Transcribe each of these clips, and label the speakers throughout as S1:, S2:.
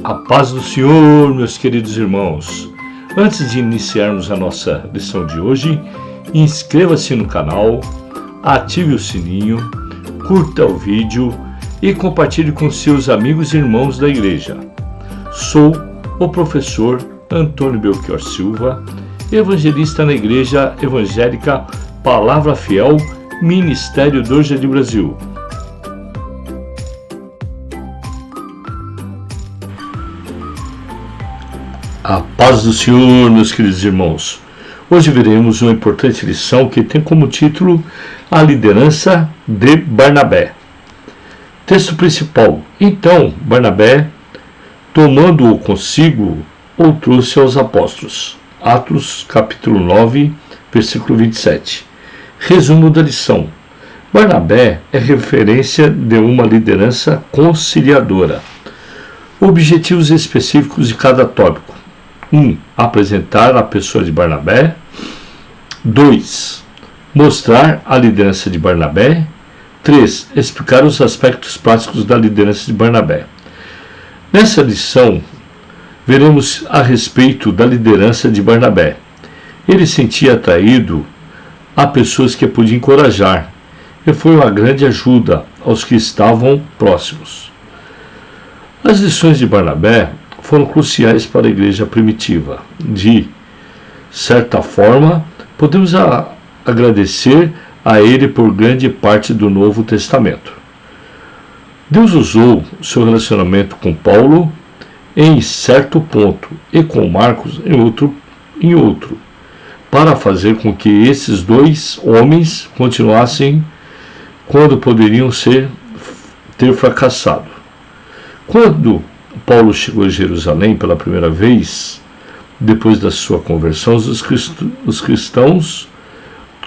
S1: A paz do Senhor, meus queridos irmãos. Antes de iniciarmos a nossa lição de hoje, inscreva-se no canal, ative o sininho, curta o vídeo e compartilhe com seus amigos e irmãos da igreja. Sou o professor Antônio Belchior Silva, evangelista na Igreja Evangélica Palavra Fiel, Ministério do Jardim Brasil. A paz do Senhor, meus queridos irmãos. Hoje veremos uma importante lição que tem como título A Liderança de Barnabé. Texto principal. Então, Barnabé, tomando-o consigo, o trouxe aos apóstolos. Atos, capítulo 9, versículo 27. Resumo da lição. Barnabé é referência de uma liderança conciliadora. Objetivos específicos de cada tópico. 1. Apresentar a pessoa de Barnabé. 2. Mostrar a liderança de Barnabé. 3. Explicar os aspectos práticos da liderança de Barnabé. Nessa lição, veremos a respeito da liderança de Barnabé. Ele sentia atraído a pessoas que podia encorajar e foi uma grande ajuda aos que estavam próximos. As lições de Barnabé foram cruciais para a igreja primitiva. De certa forma, podemos agradecer a ele por grande parte do Novo Testamento. Deus usou seu relacionamento com Paulo em certo ponto e com Marcos em outro, para fazer com que esses dois homens continuassem quando poderiam ter fracassado. Quando Paulo chegou a Jerusalém pela primeira vez, depois da sua conversão, os cristãos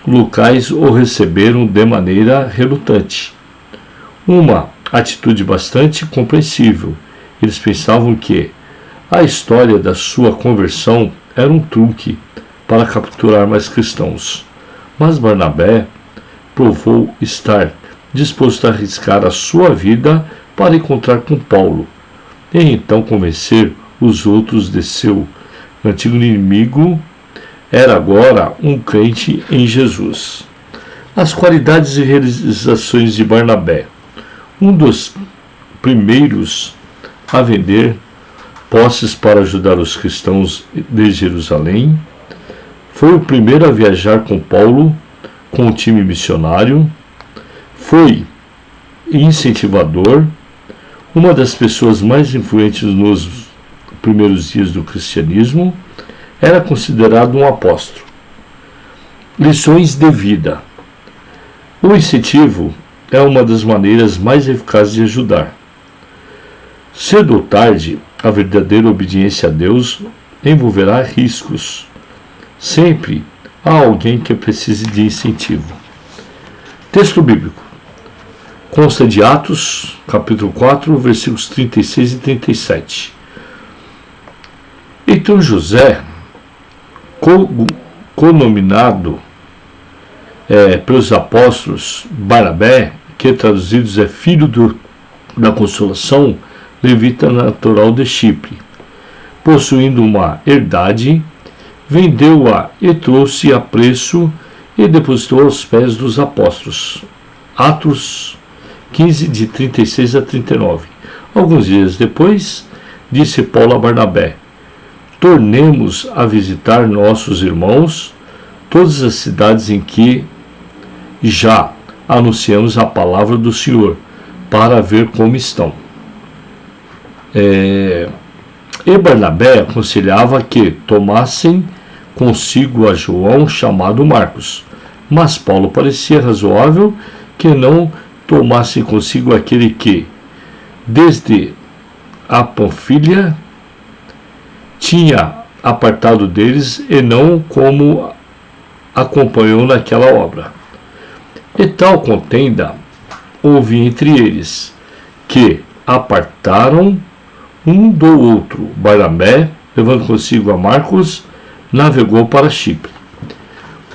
S1: locais o receberam de maneira relutante. Uma atitude bastante compreensível. Eles pensavam que a história da sua conversão era um truque para capturar mais cristãos. Mas Barnabé provou estar disposto a arriscar a sua vida para encontrar com Paulo e então convencer os outros de seu antigo inimigo era agora um crente em Jesus. As qualidades e realizações de Barnabé. Um dos primeiros a vender posses para ajudar os cristãos de Jerusalém. Foi o primeiro a viajar com Paulo com o time missionário. Foi incentivador. Uma das pessoas mais influentes nos primeiros dias do cristianismo, era considerado um apóstolo. Lições de vida. O incentivo é uma das maneiras mais eficazes de ajudar. Cedo ou tarde, a verdadeira obediência a Deus envolverá riscos. Sempre há alguém que precise de incentivo. Texto bíblico. Consta de Atos, capítulo 4, versículos 36 e 37. Então José, conominado pelos apóstolos Barnabé, que traduzidos é filho da consolação, levita natural de Chipre, possuindo uma herdade, vendeu-a e trouxe a preço e depositou aos pés dos apóstolos. Atos 15, de 36 a 39. Alguns dias depois, disse Paulo a Barnabé: tornemos a visitar nossos irmãos, todas as cidades em que já anunciamos a palavra do Senhor, para ver como estão. E Barnabé aconselhava que tomassem consigo a João, chamado Marcos, mas Paulo parecia razoável que não tomassem consigo aquele que, desde a Panfilha, tinha apartado deles e não como acompanhou naquela obra. E tal contenda houve entre eles, que apartaram um do outro. Barnabé, levando consigo a Marcos, navegou para Chipre.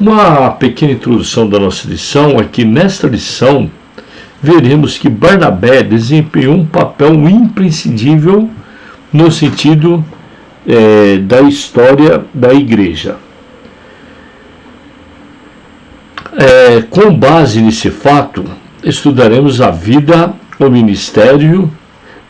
S1: Uma pequena introdução da nossa lição é que nesta lição veremos que Barnabé desempenhou um papel imprescindível no sentido da história da igreja. Com base nesse fato, estudaremos a vida, o ministério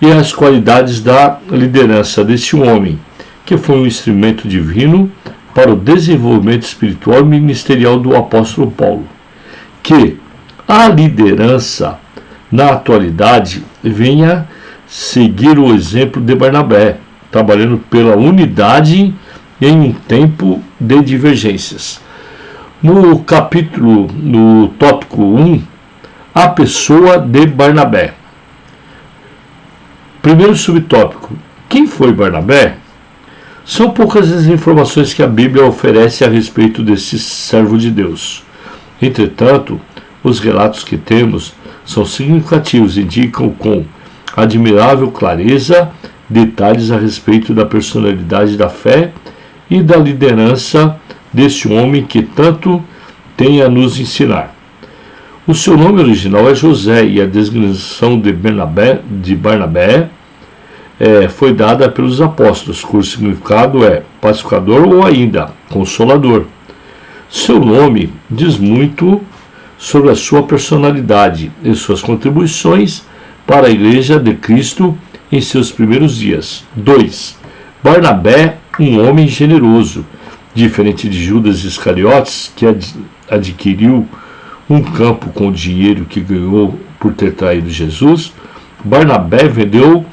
S1: e as qualidades da liderança desse homem, que foi um instrumento divino para o desenvolvimento espiritual e ministerial do apóstolo Paulo. Que a liderança, na atualidade, venha seguir o exemplo de Barnabé, trabalhando pela unidade em um tempo de divergências. No tópico 1, a pessoa de Barnabé. Primeiro subtópico: quem foi Barnabé? São poucas as informações que a Bíblia oferece a respeito desse servo de Deus. Entretanto, os relatos que temos são significativos e indicam com admirável clareza detalhes a respeito da personalidade da fé e da liderança desse homem que tanto tem a nos ensinar. O seu nome original é José e a designação de Barnabé foi dada pelos apóstolos, cujo significado é pacificador ou ainda consolador. Seu nome diz muito sobre a sua personalidade e suas contribuições para a Igreja de Cristo em seus primeiros dias. 2. Barnabé, um homem generoso, diferente de Judas Iscariotes, que adquiriu um campo com o dinheiro que ganhou por ter traído Jesus. Barnabé vendeu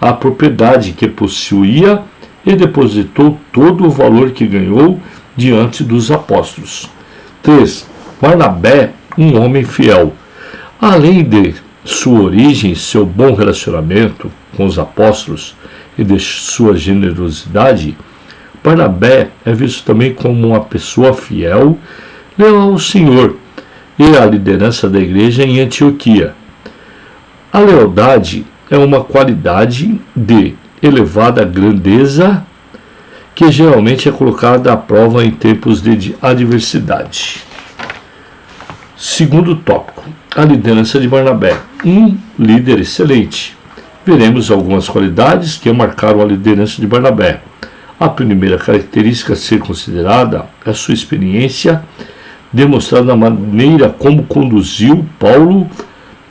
S1: a propriedade que possuía e depositou todo o valor que ganhou diante dos apóstolos. 3. Barnabé, um homem fiel. Além de sua origem, seu bom relacionamento com os apóstolos e de sua generosidade, Barnabé é visto também como uma pessoa fiel, leal ao Senhor e à liderança da igreja em Antioquia. A lealdade é uma qualidade de elevada grandeza que geralmente é colocada à prova em tempos de adversidade. Segundo tópico: a liderança de Barnabé, um líder excelente. Veremos algumas qualidades que marcaram a liderança de Barnabé. A primeira característica a ser considerada é a sua experiência, demonstrada na maneira como conduziu Paulo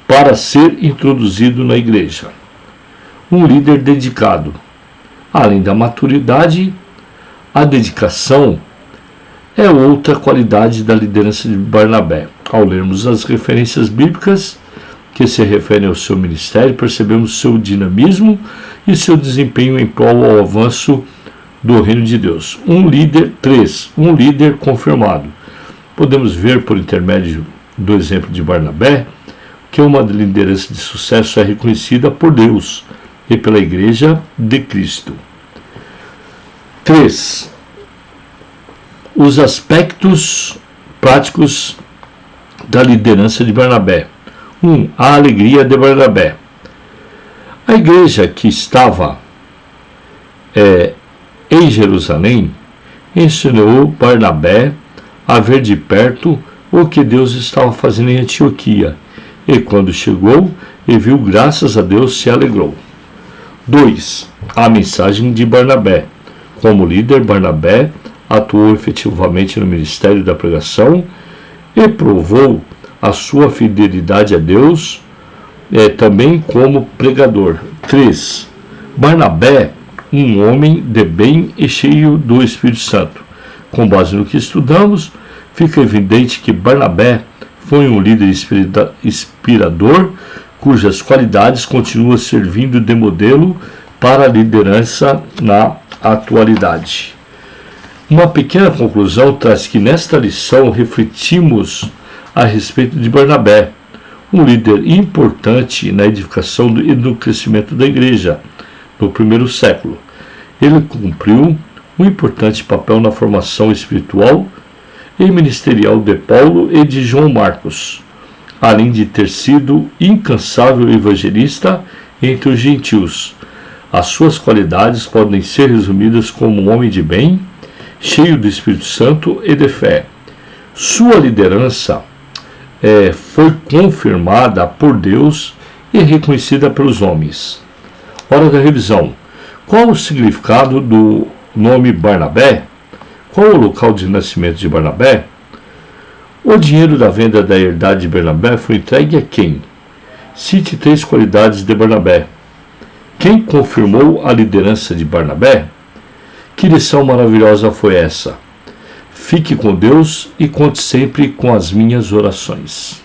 S1: para ser introduzido na igreja. Um líder dedicado. Além da maturidade, a dedicação é outra qualidade da liderança de Barnabé. Ao lermos as referências bíblicas que se referem ao seu ministério, percebemos seu dinamismo e seu desempenho em prol ao avanço do reino de Deus. 3. Um líder confirmado. Podemos ver, por intermédio do exemplo de Barnabé, que uma liderança de sucesso é reconhecida por Deus e pela Igreja de Cristo. 3. Os aspectos práticos da liderança de Barnabé. 1. A alegria de Barnabé. A igreja que estava em Jerusalém ensinou Barnabé a ver de perto o que Deus estava fazendo em Antioquia, e quando chegou e viu, graças a Deus, se alegrou. 2. A mensagem de Barnabé. Como líder, Barnabé atuou efetivamente no ministério da pregação e provou a sua fidelidade a Deus, também como pregador. 3. Barnabé, um homem de bem e cheio do Espírito Santo. Com base no que estudamos, fica evidente que Barnabé foi um líder inspirador, cujas qualidades continuam servindo de modelo para a liderança na atualidade. Uma pequena conclusão traz que nesta lição refletimos a respeito de Barnabé, um líder importante na edificação e no crescimento da igreja no primeiro século. Ele cumpriu um importante papel na formação espiritual e ministerial de Paulo e de João Marcos, além de ter sido incansável evangelista entre os gentios. As suas qualidades podem ser resumidas como um homem de bem, cheio do Espírito Santo e de fé. Sua liderança foi confirmada por Deus e reconhecida pelos homens. Hora da revisão. Qual o significado do nome Barnabé? Qual o local de nascimento de Barnabé? O dinheiro da venda da herdade de Barnabé foi entregue a quem? Cite 3 qualidades de Barnabé. Quem confirmou a liderança de Barnabé? Que lição maravilhosa foi essa? Fique com Deus e conte sempre com as minhas orações.